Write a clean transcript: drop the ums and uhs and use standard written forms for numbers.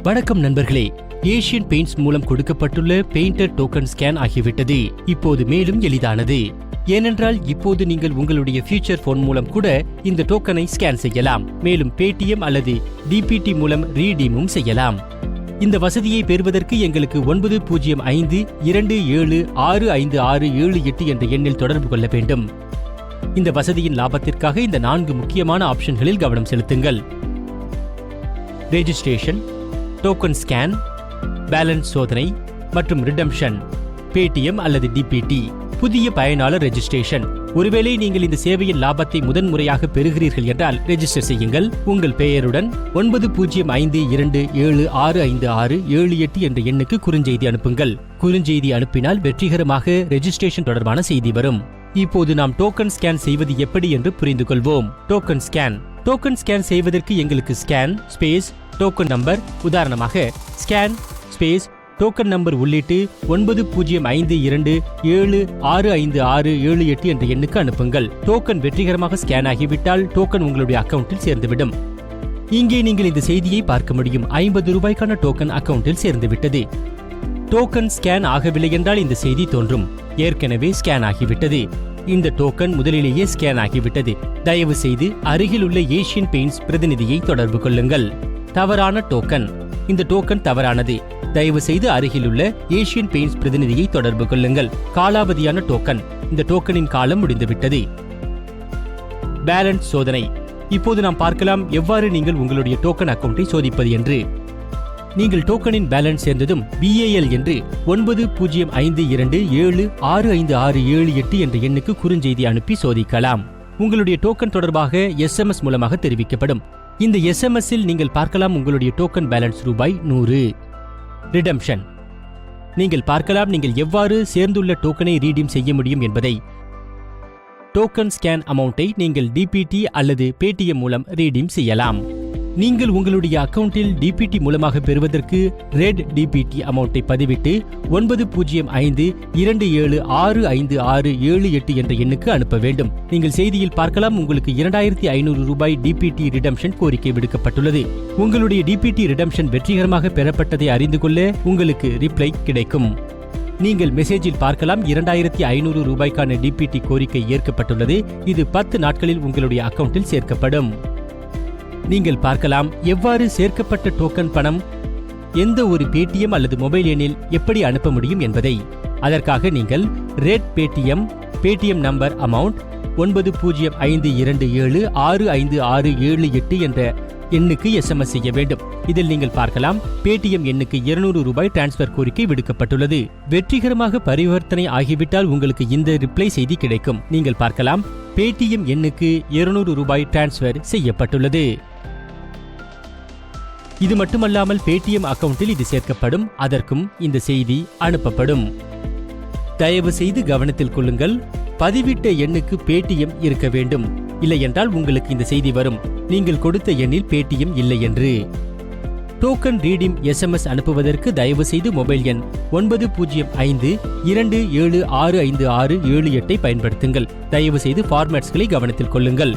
வணக்கம் நண்பர்களே, Asian paints மூலம் கொடுக்கப்பட்டுள்ள பெயிண்டர் டோக்கன் ஸ்கேன் ஆகிவிட்டது. இப்போது மேலும் எளிதானது. ஏனென்றால் இப்போது நீங்கள் உங்களுடைய ஃபியூச்சர் போன் மூலம் கூட இந்த டோக்கனை ஸ்கேன் செய்யலாம். மேலும் பேடிஎம் அல்லது டிபிடி மூலம் ரீடீமும் செய்யலாம். இந்த வசதியை பெறுவதற்கு எங்களுக்கு 9052765678 என்ற எண்ணில் தொடர்பு கொள்ள வேண்டும். இந்த வசதியின் லாபத்திற்காக இந்த 4 முக்கியமான ஆப்ஷன்களில் கவனம் செலுத்துங்கள். ரெஜிஸ்ட்ரேஷன், டோக்கன் ஸ்கேன், பேலன்ஸ் சோதனை மற்றும் ரிடம்ஷன், பேடிஎம் அல்லது டிபிடி. புதிய பயனாளர் ரெஜிஸ்ட்ரேஷன். ஒருவேளை நீங்கள் இந்த சேவையின் லாபத்தை முதன்முறையாக பெறுகிறீர்கள் என்றால் ரெஜிஸ்டர் செய்யுங்கள். உங்கள் பெயருடன் 9052765678 என்ற எண்ணுக்கு குறுஞ்செய்தி அனுப்புங்கள். குறுஞ்செய்தி அனுப்பினால் வெற்றிகரமாக ரெஜிஸ்ட்ரேஷன் தொடர்பான செய்தி வரும். இப்போது நாம் டோக்கன் ஸ்கேன் செய்வது எப்படி என்று புரிந்து கொள்வோம். Token scan. டோக்கன் ஸ்கேன் செய்வதற்கு எங்களுக்கு ஸ்கேன் ஸ்பேஸ் டோக்கன் நம்பர், உதாரணமாக ஸ்கேன் ஸ்பேஸ் டோக்கன் நம்பர் உள்ளிட்டு 9052765678 என்ற எண்ணுக்கு அனுப்புங்கள். டோக்கன் வெற்றிகரமாக ஸ்கேன் ஆகிவிட்டால் டோக்கன் உங்களுடைய அக்கவுண்டில் சேர்ந்துவிடும். இங்கே நீங்கள் இந்த செய்தியை பார்க்க முடியும். 50 ரூபாய்க்கான டோக்கன் அக்கவுண்டில் சேர்ந்துவிட்டது. டோக்கன் ஸ்கேன் ஆகவில்லை என்றால் இந்த செய்தி தோன்றும். ஏற்கனவே ஸ்கேன் ஆகிவிட்டது. இந்த டோக்கன் முதலிலேயே ஸ்கேன் ஆகிவிட்டது. தயவு செய்து அருகில் உள்ள ஏசியன் பெயிண்ட்ஸ் பிரதிநிதியை தொடர்பு கொள்ளுங்கள். தவறான டோக்கன். இந்த டோக்கன் தவறானது. தயவு செய்து அருகிலுள்ள ஏசியன் பெயிண்ட்ஸ் பிரதிநிதியை தொடர்பு கொள்ளுங்கள். காலாவதியான டோக்கன். இந்த டோக்கனின் காலம் முடிந்துவிட்டது. பேலன்ஸ் சோதனை. இப்போது நாம் பார்க்கலாம் எவ்வாறு நீங்கள் உங்களுடைய டோக்கன் அக்கவுண்டை சோதிப்பது என்று. நீங்கள் டோக்கனின் பேலன்ஸ் சேர்ந்ததும் BAL என்று 9052765678 என்ற எண்ணுக்கு குறுஞ்செய்தி அனுப்பி சோதிக்கலாம். உங்களுடைய டோக்கன் தொடர்பாக SMS மூலமாக தெரிவிக்கப்படும். இந்த SMS-இல் நீங்கள் பார்க்கலாம் உங்களுடைய டோக்கன் பேலன்ஸ் ரூபாய் 100. ரிடம்ஷன். நீங்கள் பார்க்கலாம் நீங்கள் எவ்வாறு சேர்ந்துள்ள டோக்கனை ரீடீம் செய்ய முடியும் என்பதை. டோக்கன் ஸ்கேன் அமௌண்ட்டை நீங்கள் டிபிடி அல்லது பேடிஎம் மூலம் ரீடீம் செய்யலாம். நீங்கள் உங்களுடைய அக்கவுண்டில் டிபிடி மூலமாக பெறுவதற்கு ரெட் டிபிடி அமௌண்ட்டை பதிவிட்டு 9052765678 என்ற எண்ணுக்கு அனுப்ப வேண்டும். நீங்கள் செய்தியில் பார்க்கலாம் உங்களுக்கு 2500 ரூபாய் டிபிடி ரிடம்ஷன் கோரிக்கை விடுக்கப்பட்டுள்ளது. உங்களுடைய டிபிடி ரிடம்ஷன் வெற்றிகரமாக பெறப்பட்டதை அறிந்து கொள்ள உங்களுக்கு ரிப்ளை கிடைக்கும். நீங்கள் மெசேஜில் பார்க்கலாம் 2500 ரூபாய்க்கான டிபிடி கோரிக்கை ஏற்கப்பட்டுள்ளது. இது 10 நாட்களில் உங்களுடைய அக்கவுண்டில் சேர்க்கப்படும். நீங்கள் பார்க்கலாம் எவ்வாறு சேர்க்கப்பட்ட டோக்கன் பணம் எந்த ஒரு பேடிஎம் அல்லது மொபைல் எண்ணில் எப்படி அனுப்ப முடியும் என்பதை. அதற்காக நீங்கள் ரெட் பேடிஎம் நம்பர் அமௌண்ட் 9052765678 என்ற எண்ணுக்கு SMS செய்ய வேண்டும். இதில் நீங்கள் பார்க்கலாம் பேடிஎம் எண்ணுக்கு 200 ரூபாய் டிரான்ஸ்பர் கோரிக்கை விடுக்கப்பட்டுள்ளது. வெற்றிகரமாக பரிவர்த்தனை ஆகிவிட்டால் உங்களுக்கு இந்த ரிப்ளை செய்தி கிடைக்கும். நீங்கள் பார்க்கலாம் பேடிஎம் எண்ணுக்கு 200 ரூபாய் டிரான்ஸ்பர் செய்யப்பட்டுள்ளது. இது மட்டுமல்லாமல் பேடிஎம் அக்கவுண்டில் இது சேர்க்கப்படும். அதற்கும் இந்த செய்தி அனுப்பப்படும். தயவு செய்து கவனத்தில் கொள்ளுங்கள். பதிவிட்ட எண்ணுக்கு பேடிஎம் இருக்க வேண்டும். இல்லையென்றால் உங்களுக்கு இந்த செய்தி வரும், நீங்கள் கொடுத்த எண்ணில் பேடிஎம் இல்லை என்று. டோக்கன் ரீடீம் SMS அனுப்புவதற்கு தயவு செய்து மொபைல் எண் 9052765678 பயன்படுத்துங்கள். தயவு செய்து ஃபார்மேட்ஸ்களை கவனத்தில் கொள்ளுங்கள்.